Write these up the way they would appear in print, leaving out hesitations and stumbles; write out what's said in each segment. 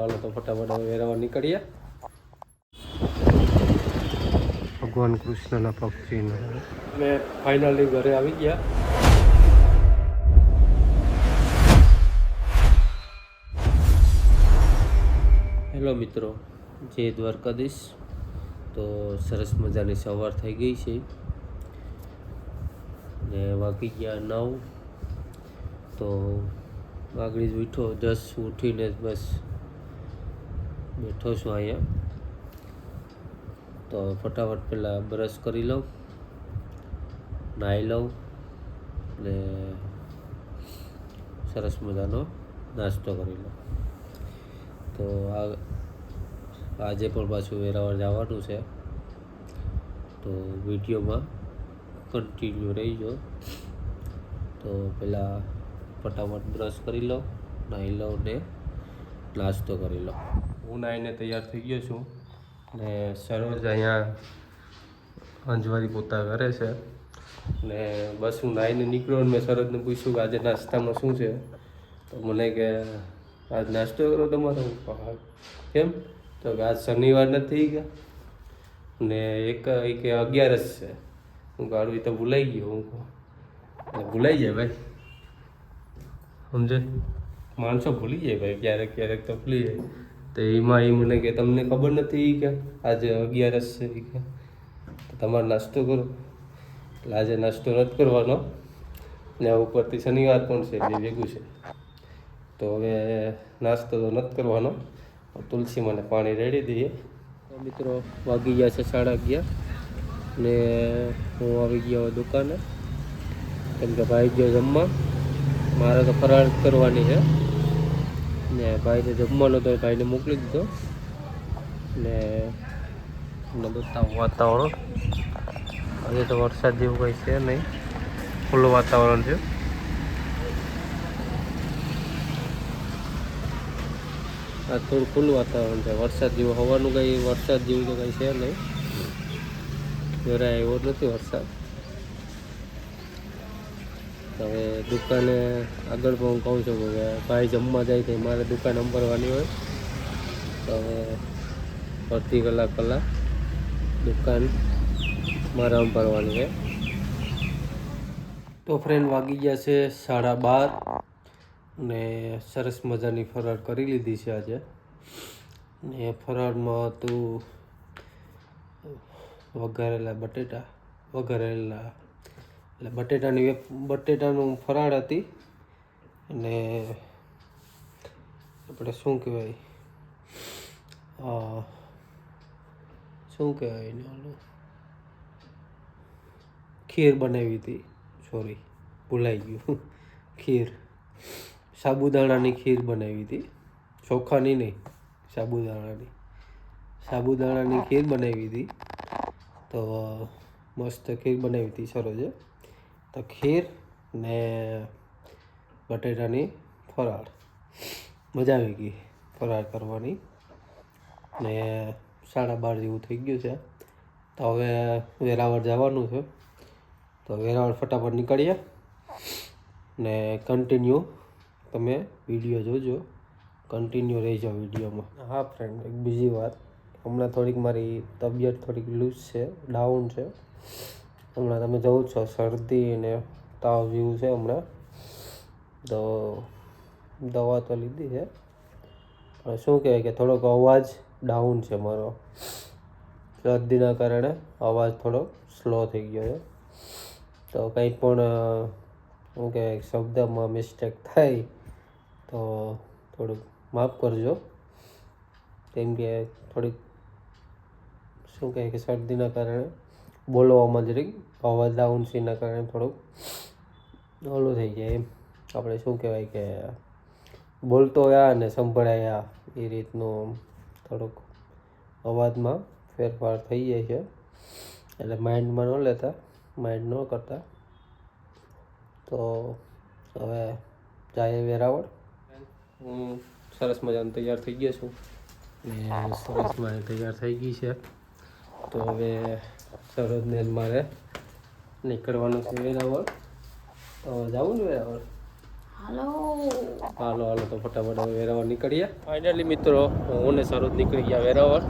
ચાલો તો ફટાફટ હવે વેરાવા નીકળીએ. ભગવાન કૃષ્ણના પક્ષીને અમે ફાઇનલી ઘરે આવી ગયા. હેલો મિત્રો, જય દ્વારકાધીશ. તો સરસ મજાની સવાર થઈ ગઈ છે ને વાગી ગયા 9. તો આગળ જ ઉઠો 10 ઉઠીને બસ બેઠો છું અહીંયા. તો ફટાફટ પહેલાં બ્રશ કરી લઉં, નાહી લઉં ને સરસ મજાનો નાસ્તો કરી લઉં. તો આજે પણ પાછું વેરાવળ જવાનું છે, તો વિડીયોમાં કન્ટિન્યુ રહીજો. તો પહેલાં ફટાફટ બ્રશ કરી લઉં, નાહી લઉં ને નાસ્તો કરી લઉં. હું નાહીને તૈયાર થઈ ગયો છું ને સરોજ અહીંયા અંજવારી પોતા કરે છે ને બસ હું નાહીને નીકળ્યો ને મેં સરોજને પૂછ્યું કે આજે નાસ્તામાં શું છે. તો મને કે આજ નાસ્તો કરો તમારો. કેમ? તો કે આજ શનિવાર નથી ગયા ને એક કે 11 છે. હું ગાડું તો ભૂલાઈ ગયો. હું ભૂલાઈ જાય ભાઈ, સમજે માણસો ભૂલી જાય ભાઈ, ક્યારેક ક્યારેક તો ભૂલી જાય. તો એમાં એ મને કે તમને ખબર નથી કે આજે 11 છે કે તો તમારે નાસ્તો કરો. એટલે આજે નાસ્તો નથી કરવાનો ને ઉપરથી શનિવાર પણ છે, બે ભેગું છે. તો હવે નાસ્તો તો નથી કરવાનો. તુલસી મને પાણી રેડી દઈએ. મિત્રો વાગી ગયા છે 11:30 ને હું આવી ગયો દુકાને, કેમ કે ભાઈ ગયો જમવા. મારે તો ફરાળ કરવાની છે ને ભાઈને જમવાનો તો ભાઈને મોકલી દીધો. ને બતાવું વાતાવરણ. આજે તો વરસાદ જેવું કંઈ છે નહીં, ખુલ્લું વાતાવરણ છે. આ થોડું ખુલ્લું વાતાવરણ છે, વરસાદ જેવું હવાનું કંઈ વરસાદ જેવું તો કંઈ છે નહીં. જરાય એવો નથી વરસાદ. હવે દુકાને આગળ પણ હું કહું છું કે ભાઈ જમવા જાય તો મારે દુકાન સંભાળવાની હોય. તો હવે અડધી કલાક દુકાન મારે સંભાળવાની છે. તો ફ્રેન્ડ વાગી ગયા છે 12:30 ને સરસ મજાની ફરાળ કરી લીધી છે આજે. ને ફરાળમાં હતું વઘારેલા બટેટા, એટલે બટેટાનું ફરાળ હતી. અને આપણે શું કહેવાય એને ઓલું ખીર બનાવી હતી. સોરી, ભૂલાઈ ગયું. ખીર, સાબુદાણાની ખીર બનાવી હતી. ચોખાની નહીં, સાબુદાણાની ખીર બનાવી હતી. તો મસ્ત ખીર બનાવી હતી સરોજે. તો ખીર ને બટેટાની ફરાળ, મજા આવી ગઈ ફરાળ કરવાની. ને 12:30 જેવું થઈ ગયું છે. તો હવે વેરાવળ જવાનું છે. તો વેરાવળ ફટાફટ નીકળીએ ને કન્ટિન્યુ તમે વિડીયો જોજો, કન્ટિન્યુ રહી જાઓ વિડીયોમાં. હા ફ્રેન્ડ, એક બીજી વાત, હમણાં થોડીક મારી તબિયત થોડીક લૂઝ છે, ડાઉન છે. હમણાં તમે જોવો છો શરદી અને તાવ જેવું છે હમણાં. તો દવા તો લીધી છે, પણ શું કહેવાય કે થોડોક અવાજ ડાઉન છે મારો. શરદીના કારણે અવાજ થોડો સ્લો થઈ ગયો છે. તો કંઈ પણ શું કહેવાય શબ્દમાં મિસ્ટેક થાય તો થોડુંક માફ કરજો. કેમ કે થોડીક શું કહેવાય કે શરદીના કારણે બોલવામાં જરીક અવાજ ડાઉન છે, એના કારણે થોડુંક ઓલું થઈ જાય. એમ આપણે શું કહેવાય કે બોલતો ગયા ને સંભળાયા એ રીતનું થોડુંક અવાજમાં ફેરફાર થઈ જાય છે. એટલે માઇન્ડ ન કરતા. તો હવે જાય વેરાવળ. હું સરસ મજાનું તૈયાર થઈ ગયો છું ને સરસ મારે તૈયાર થઈ ગઈ છે. તો હવે સરોજને મારે નીકળવાનું છે વેરાવળ. તો જાવું ને વેરાવળ? હાલો હાલો તો ફટાફટ હવે વેરાવળ નીકળીએ. ફાઇનલી મિત્રો હું ને સરોજ નીકળી ગયા વેરાવળ.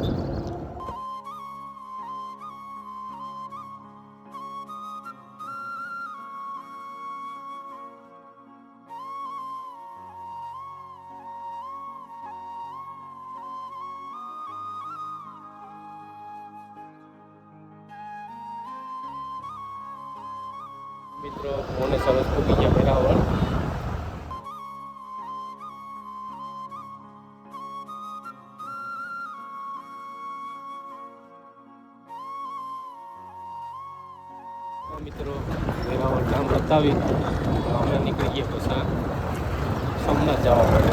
મિત્રો હું ને સરોજ પૂગી ગયા વેરાવળ. મિત્રો વેરાવળ ગામ બતાવી અમે નીકળી ગયા પછી સોમનાથ જવા માટે.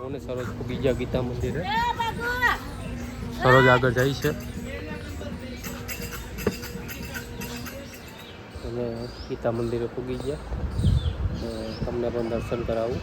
હું ને સરોજ પૂગી ગયા ગીતા મંદિરે. સરોજ આગળ જાય છે અને ગીતા મંદિરે પૂગી ગયા. તમને પણ દર્શન કરાવું.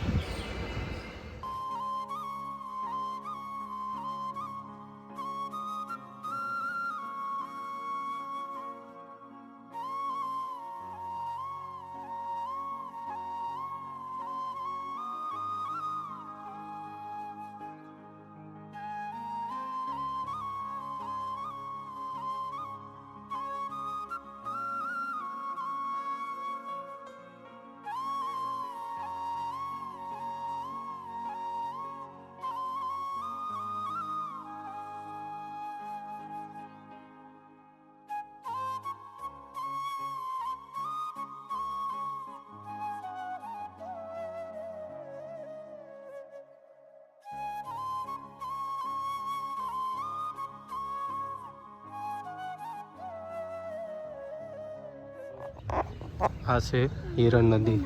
આ છે હિરણ નદી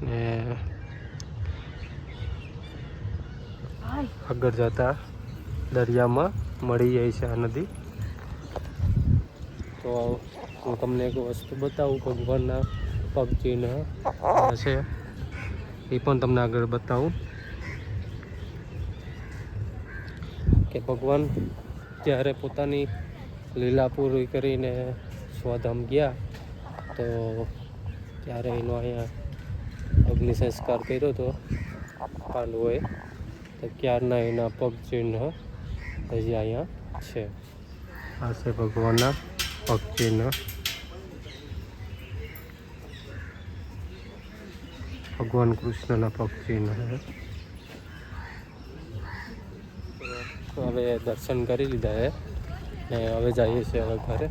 ને આગળ જતા દરિયામાં મળી જાય છે આ નદી. તો હું તમને એક વસ્તુ બતાવું. ભગવાનના પગ ચિહ્ન છે એ પણ તમને આગળ બતાવું કે ભગવાન જ્યારે પોતાની લીલા પૂરી કરીને સ્વધામ ગયા તો ત્યારે એનો અહીંયા અગ્નિ સંસ્કાર કર્યો હતો પાંડવોએ. તો ક્યારના એના પગ ચિહ્ન હજી અહીંયા છે. આ છે ભગવાનના પગ ચિહ્ન. ભગવાન કૃષ્ણના પગ ચિહ્ન. હવે દર્શન કરી લીધા છે ને હવે જઈએ છીએ હવે ઘરે.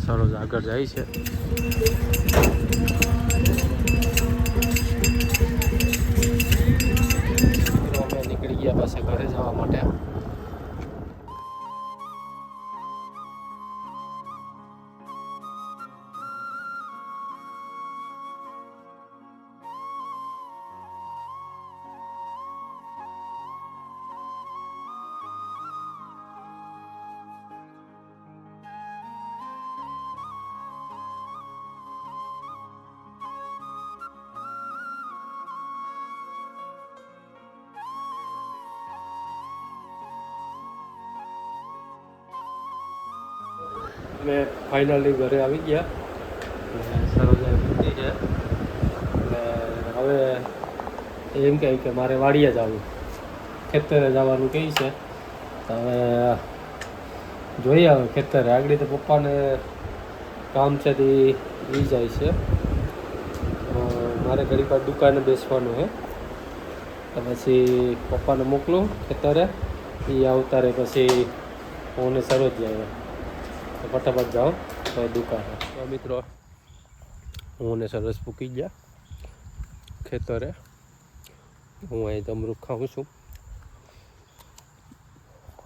સરોજ આગળ જાય છે. અમે નીકળી ગયા પાસે ઘરે જવા માટે. અમે ફાઇનલી ઘરે આવી ગયા. સરોજ આવી છે અને હવે એમ કહે કે મારે વાડીએ જવું, ખેતરે જવાનું કહે છે. તો હવે જોઈએ હવે ખેતરે. આગળ તો પપ્પાને કામ છે તે એ જાય છે. મારે ઘડી પર દુકાને બેસવાનું છે. તો પછી પપ્પાને મોકલું ખેતરે, એ આવતા રહે પછી હું ને સરોજ જાય. તો ફટાફટ જાઓ તો દુકાને. તો મિત્રો હું ને સરસ પૂકી ગયા ખેતરે. હું અહીં તમરૂખ ખાઉં છું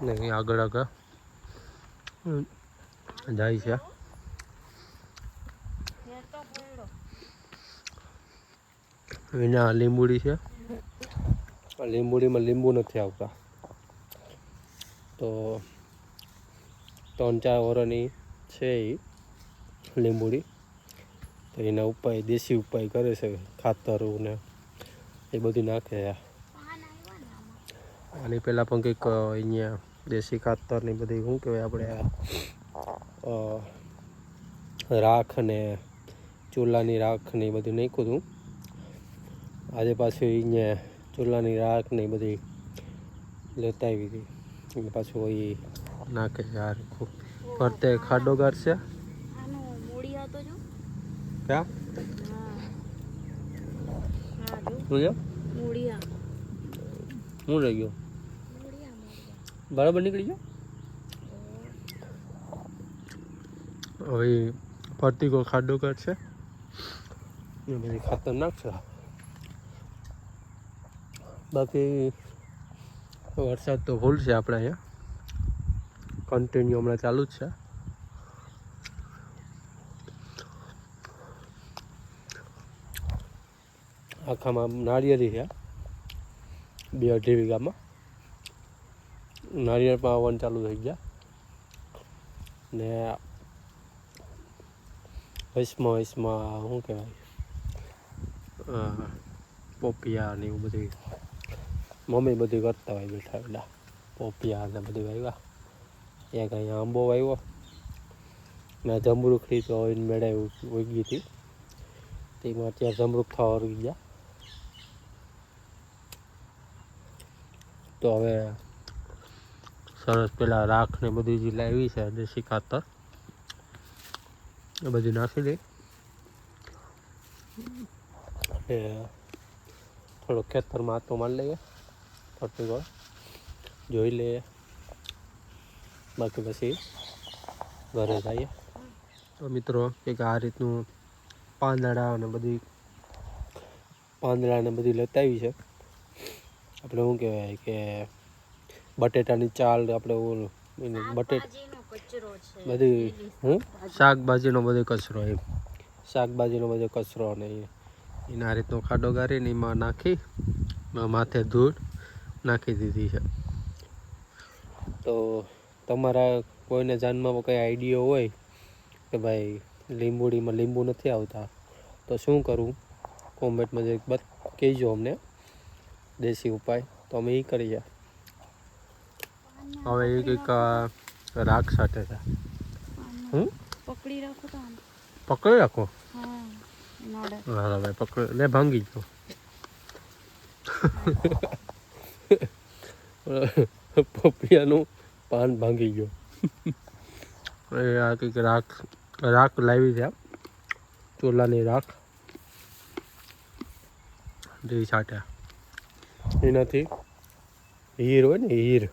ને અહીં આગળ આગળ જાય છે. એના લીંબુડી છે. લીંબુડીમાં લીંબુ નથી આવતા તો 3-4 વર્ષની છે એ લીંબુડી, તો એના ઉપાય દેશી ઉપાય કરે છે, ખાતરું ને એ બધું નાખે છે. આની પહેલાં પણ કંઈક અહીંયા દેશી ખાતર ને બધી શું કહેવાય આપણે રાખ ને ચૂલાની રાખ ને એ બધું નાખ્યું હતું. આજે પાછું અહીંયા ચૂલાની રાખ ને એ બધી લેતા આવી હતી એટલે પાછું એ નાખે છે. આ રાખું ફરતે ખાડો ગાળશે ક્યાં શું છે હું રહી ગયો બરાબર નીકળી ગયો. હવે ફરતી કોઈ ખાડો કાઢશે એ બધી ખાતર નાખશે. બાકી વરસાદ તો ફૂલ છે આપણે અહીંયા, કન્ટિન્યુ હમણાં ચાલુ જ છે. આખામાં નાળિયેરી છે 2-2.5 વીઘામાં નાળિયેર પણ આવવાનું ચાલુ થઈ ગયા ને વૈસમાં શું કહેવાય પોપિયા ને એવું બધું મમ્મી બધું કરતા હોય બેઠા બેઠા. પોપિયા ને બધું વાવ્યા, એક અહીંયા આંબો વાવ્યો ને જમરૂખડી તો મેળા ઉગી હતી, તેમાં અત્યારે જમરૂખ થવા વળગી ગયા. તો હવે સરસ પેલા રાખ ને બધી જે લાવી છે દેશી ખાતર એ બધી નાખી દે અને થોડો ખેતરમાં આતો મારી લઈએ, ફરતી વાર જોઈ લઈએ, બાકી પછી ઘરે જઈએ. તો મિત્રો એક આ રીતનું પાંદડા ને બધી લેતા આવી છે. આપણે શું કહેવાય કે બટેટાની ચાલ આપણે બધી શાકભાજીનો બધો કચરો એમ શાકભાજીનો બધો કચરો અને એના આ રીતનો ખાડો ગાળીને એમાં નાખી માથે ધૂળ નાખી દીધી છે. તો તમારા કોઈને જાનમાં કંઈ આઈડિયા હોય કે ભાઈ લીંબુડીમાં લીંબુ નથી આવતા તો શું કરવું, કોમેન્ટમાં જે કહેજો અમને દેશી ઉપાય, તો અમે એ કરીએ. હવે એ કંઈક રાખ સાથે છે. પકડી રાખો હા ભાઈ પકડ લે ભાંગી ગયો પપિયાનું પાન ભાંગી ગયો. એ આ કંઈક રાખ લાવી છે, ચોલાની રાખ જે છાંટ્યા એનાથી હીર હોય ને હીર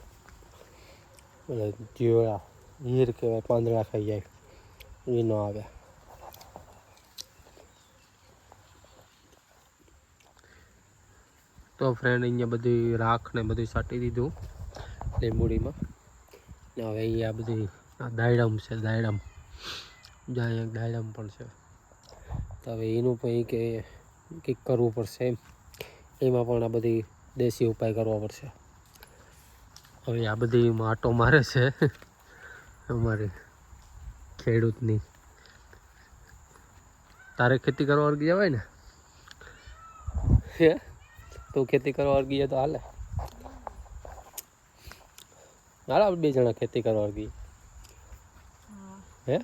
જીવડા હીર કહેવાય, પાંદડા ખાઈ જાય એ ન આવે. તો ફ્રેન્ડ અહીંયા બધી રાખ ને બધું છાંટી દીધું લીંબુડીમાં ને હવે અહીંયા બધી દાયડમ છે, દાયડમ જ્યાં એક દાયડમ પણ છે. તો હવે એનું પણ કંઈક કરવું પડશે એમાં પણ આ બધી દેશી ઉપાય કરવા પડશે. હવે આ બધી માટો મારે છે અમારી ખેડૂતની. તારે ખેતી કરવા વળગી જવાય ને હે, તું ખેતી કરવા વળગી જાય તો હાલે આપણે 2 જણા ખેતી કરવા વળગી હે.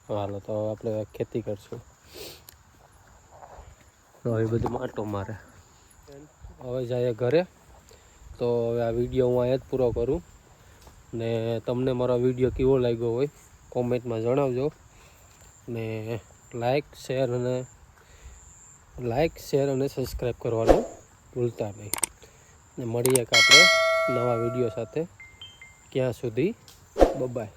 હાલો તો આપણે ખેતી કરશું. તો એ બધું માટો મારે. હવે જાય ઘરે. તો હવે આ વિડીયો હું અહીંયા જ પૂરો કરું ને તમને મારો વિડીયો કેવો લાગ્યો હોય કોમેન્ટમાં જણાવજો ને લાઈક શેર અને સબસ્ક્રાઈબ કરવાનું ભૂલતા નહીં ને મળીએ કે આપણે નવા વિડીયો સાથે. ત્યાં સુધી બાય.